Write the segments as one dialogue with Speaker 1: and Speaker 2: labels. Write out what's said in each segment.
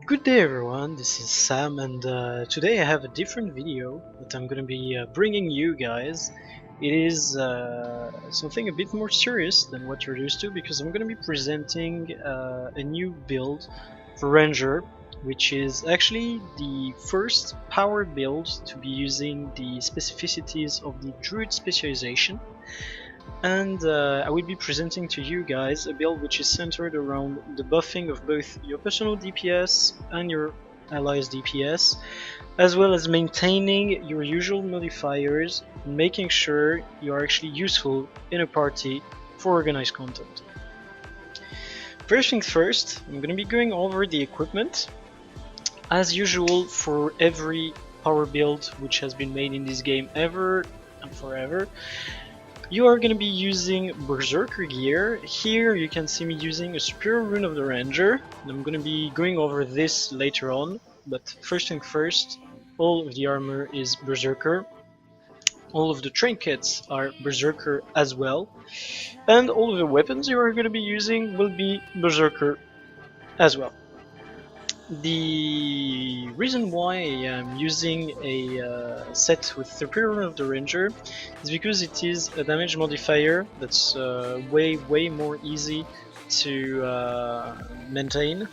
Speaker 1: Good day everyone, this is Sam and today I have a different video that I'm gonna be bringing you guys. It is something a bit more serious than what you're used to because I'm gonna be presenting a new build for Ranger, which is actually the first power build to be using the specificities of the Druid specialization. And I will be presenting to you guys a build which is centered around the buffing of both your personal DPS and your allies DPS, as well as maintaining your usual modifiers and making sure you are actually useful in a party for organized content. First things first, I'm going to be going over the equipment. As usual for every power build which has been made in this game ever and forever, you are going to be using Berserker gear. Here you can see me using a Superior Rune of the Ranger. I'm going to be going over this later on, but first thing first, all of the armor is Berserker. All of the trinkets are Berserker as well. And all of the weapons you are going to be using will be Berserker as well. The reason why I'm using a set with Superior Rune of the Ranger is because it is a damage modifier that's way more easy to maintain,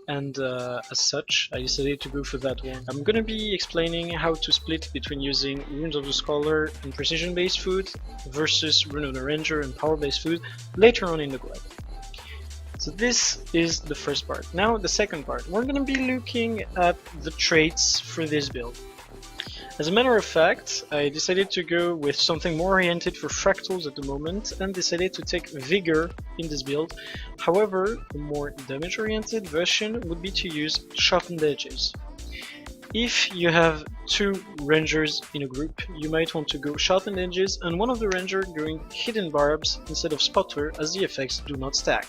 Speaker 1: and as such I decided to go for that one. I'm gonna be explaining how to split between using Runes of the Scholar and precision based food versus Rune of the Ranger and power based food later on in the guide. So this is the first part. Now the second part, we're going to be looking at the traits for this build. As a matter of fact, I decided to go with something more oriented for fractals at the moment and decided to take Vigor in this build. However, a more damage oriented version would be to use Sharpened Edges. If you have two rangers in a group, you might want to go Sharpened Edges and one of the ranger going Hidden Barbs instead of Spotter, as the effects do not stack.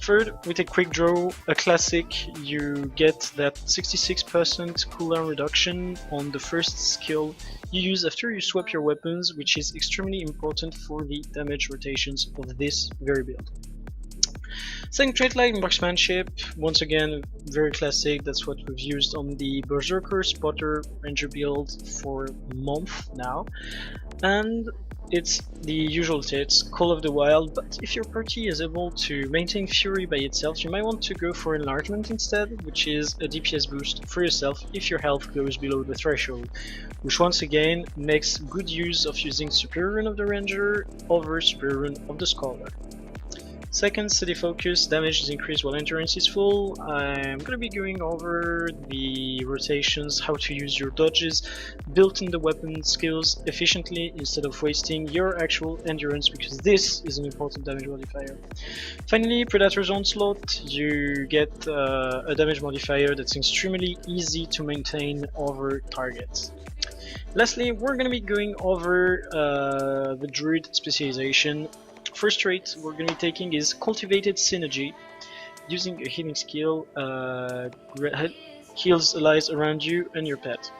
Speaker 1: Third, with a quick draw, a classic, you get that 66% cooldown reduction on the first skill you use after you swap your weapons, which is extremely important for the damage rotations of this very build. Second trait, like marksmanship, once again very classic, that's what we've used on the Berserker Spotter Ranger build for a month now. And it's the usual tits, Call of the Wild, but if your party is able to maintain Fury by itself, you might want to go for Enlargement instead, which is a DPS boost for yourself if your health goes below the threshold, which once again makes good use of using Superior Rune of the Ranger over Superior Rune of the Scholar. Second, Steady Focus, damage is increased while endurance is full. I'm going to be going over the rotations, how to use your dodges built in the weapon skills efficiently instead of wasting your actual endurance, because this is an important damage modifier. Finally, Predator's Onslaught, you get a damage modifier that's extremely easy to maintain over targets. Lastly, we're going to be going over the Druid specialization. First trait we're going to be taking is Cultivated Synergy. Using a healing skill, heals allies around you and your pet.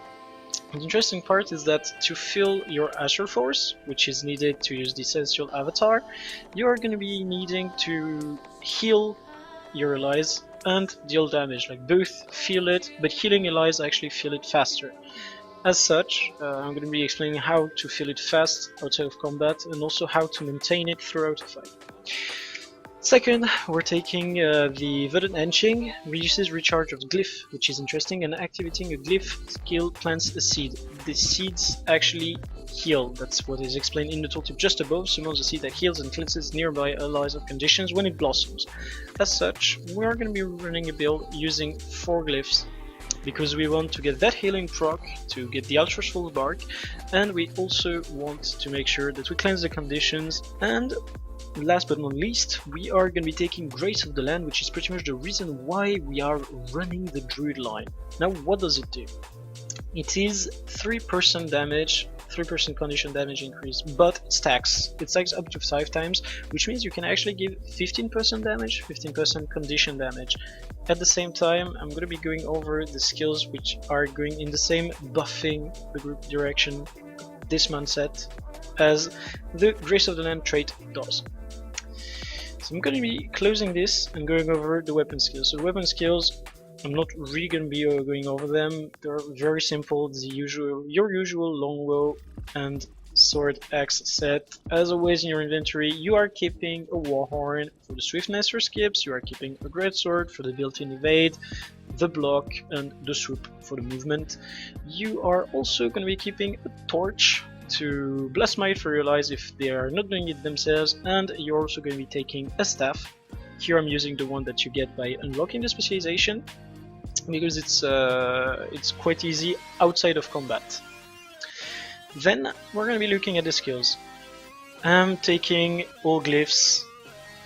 Speaker 1: The interesting part is that to fill your Astral Force, which is needed to use the Celestial Avatar, you are going to be needing to heal your allies and deal damage, like both feel it, but healing allies actually feel it faster. As such, I'm going to be explaining how to fill it fast outside of combat and also how to maintain it throughout a fight. Second, we're taking the Verdant Etching, reduces recharge of glyph, which is interesting, and activating a glyph skill plants a seed. The seeds actually heal, that's what is explained in the tooltip just above. Summons a seed that heals and cleanses nearby allies of conditions when it blossoms. As such, we are going to be running a build using 4 glyphs, because we want to get that healing proc to get the Ultra Full Bark, and we also want to make sure that we cleanse the conditions. And last but not least, we are going to be taking Grace of the Land, which is pretty much the reason why we are running the Druid line. Now, what does it do? It is 3% damage, 3% condition damage increase, but it stacks. It stacks up to 5 times, which means you can actually give 15% damage, 15% condition damage. At the same time, I'm going to be going over the skills which are going in the same buffing the group direction, this mindset, as the Grace of the Land trait does. So I'm going to be closing this and going over the weapon skills. So weapon skills, I'm not really going to be going over them. They're very simple. Your usual longbow and sword axe set. As always in your inventory, you are keeping a warhorn for the swiftness for skips. You are keeping a greatsword for the built-in evade, the block, and the swoop for the movement. You are also going to be keeping a torch to blast might for your allies if they are not doing it themselves, and you're also going to be taking a staff. Here I'm using the one that you get by unlocking the specialization, because it's quite easy outside of combat. Then we're going to be looking at the skills. I'm taking all glyphs,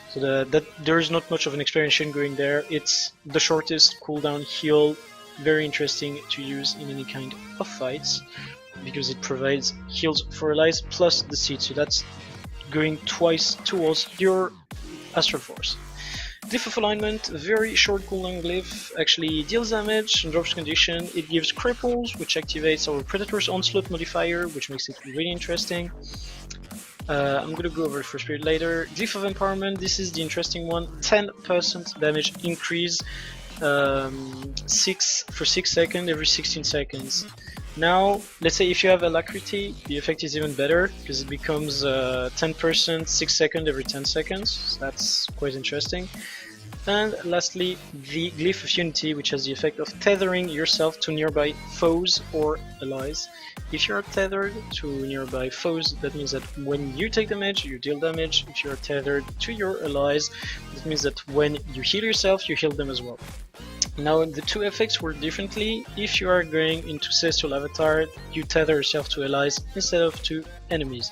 Speaker 1: so that there's not much of an explanation going there. It's the shortest cooldown heal, very interesting to use in any kind of fights, because it provides heals for allies plus the seed, so that's going twice towards your Astral Force. Glyph of Alignment, very short cooldown glyph, actually deals damage and drops condition. It gives cripples, which activates our Predator's Onslaught modifier, which makes it really interesting. I'm gonna go over for Spirit later. Glyph of Empowerment, this is the interesting one, 10% damage increase, 6 for 6 seconds every 16 seconds. Now, let's say if you have Alacrity, the effect is even better, because it becomes 10% 6 seconds every 10 seconds, so that's quite interesting. And lastly, the Glyph of Unity, which has the effect of tethering yourself to nearby foes or allies. If you are tethered to nearby foes, that means that when you take damage, you deal damage. If you are tethered to your allies, that means that when you heal yourself, you heal them as well. Now the two effects work differently. If you are going into Celestial Avatar, you tether yourself to allies instead of to enemies.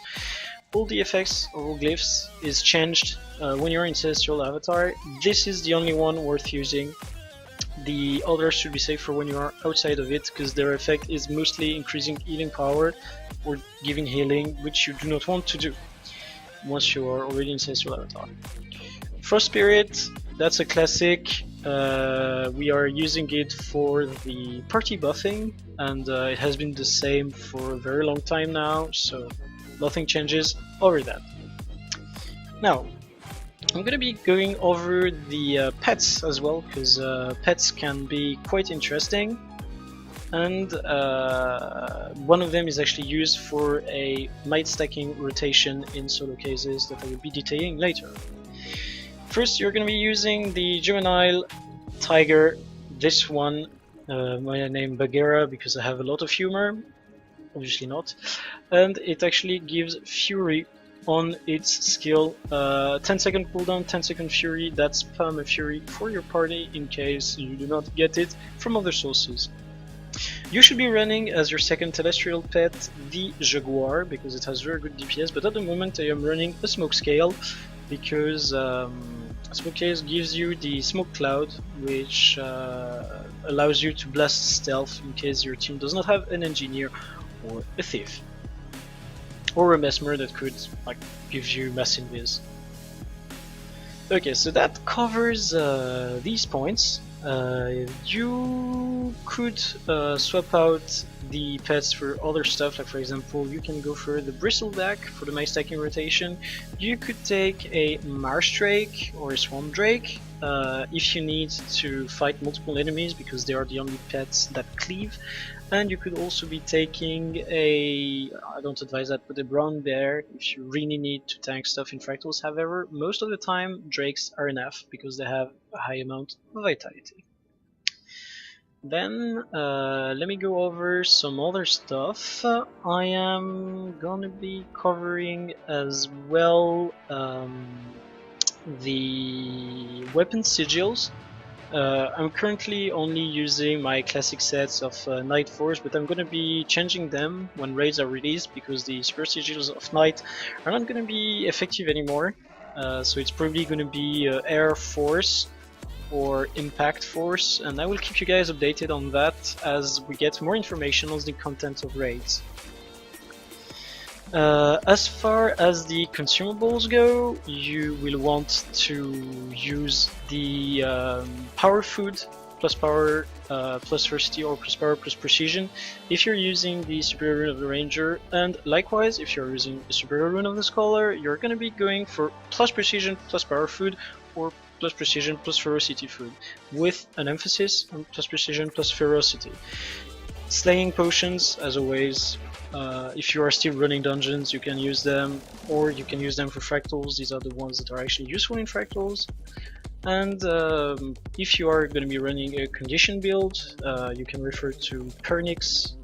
Speaker 1: All the effects of all glyphs is changed when you're in Celestial Avatar. This is the only one worth using. The others should be safe for when you are outside of it, because their effect is mostly increasing healing power or giving healing, which you do not want to do once you are already in Celestial Avatar. Frost Spirit, that's a classic. We are using it for the party buffing, and it has been the same for a very long time now, so nothing changes over that. Now, I'm gonna be going over the pets as well, because pets can be quite interesting, and one of them is actually used for a might stacking rotation in solo cases that I will be detailing later. First, you're going to be using the juvenile tiger, this one, my name Bagheera because I have a lot of humor, obviously not, and it actually gives fury on its skill, 10-second cooldown, 10-second fury, that's perma fury for your party in case you do not get it from other sources. You should be running as your second terrestrial pet the Jaguar, because it has very good DPS, but at the moment I am running a smoke scale, because smoke scale gives you the smoke cloud, which allows you to blast stealth in case your team does not have an engineer or a thief. Or a mesmer that could give you mass invis. Okay, so that covers these points. You could swap out the pets for other stuff, like for example you can go for the bristleback for the might stacking rotation. You could take a marsh drake or a swamp drake if you need to fight multiple enemies, because they are the only pets that cleave. And you could also be taking a, I don't advise that, but a brown bear if you really need to tank stuff in Fractals. However, most of the time drakes are enough because they have a high amount of vitality. Then let me go over some other stuff. I am gonna be covering as well the weapon sigils. I'm currently only using my classic sets of Night Force, but I'm going to be changing them when raids are released, because the Super Sigils of Night are not going to be effective anymore. So it's probably going to be Air Force or Impact Force, and I will keep you guys updated on that as we get more information on the content of raids. As far as the consumables go, you will want to use the power food plus power plus ferocity, or plus power plus precision if you're using the superior rune of the ranger, and likewise if you're using the superior rune of the scholar, you're going to be going for plus precision plus power food or plus precision plus ferocity food, with an emphasis on plus precision plus ferocity. Slaying potions, as always. If you are still running dungeons, you can use them, or you can use them for fractals. These are the ones that are actually useful in fractals. And if you are going to be running a condition build, you can refer to Pernix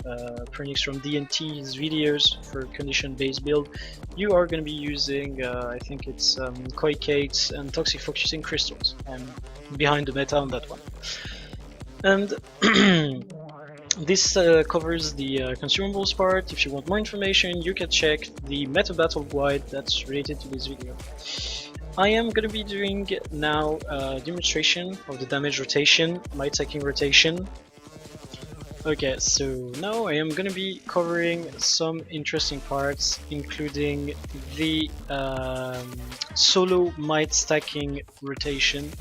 Speaker 1: from D&T's videos for condition-based build. You are going to be using, I think it's Koicates and Toxic Focusing Crystals. I'm behind the meta on that one. And this covers the consumables part. If you want more information, you can check the meta battle guide that's related to this video. I am going to be doing now a demonstration of the damage rotation, my attacking rotation. Okay, so now I am going to be covering some interesting parts, including the solo might stacking rotation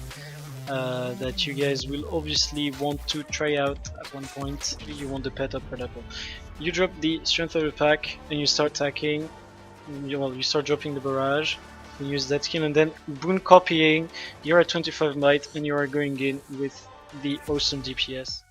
Speaker 1: that you guys will obviously want to try out at one point if you want the pet up level. You drop the strength of the pack and you start attacking. You start dropping the barrage. You use that skill, and then boon copying, you're at 25 might and you are going in with the awesome DPS.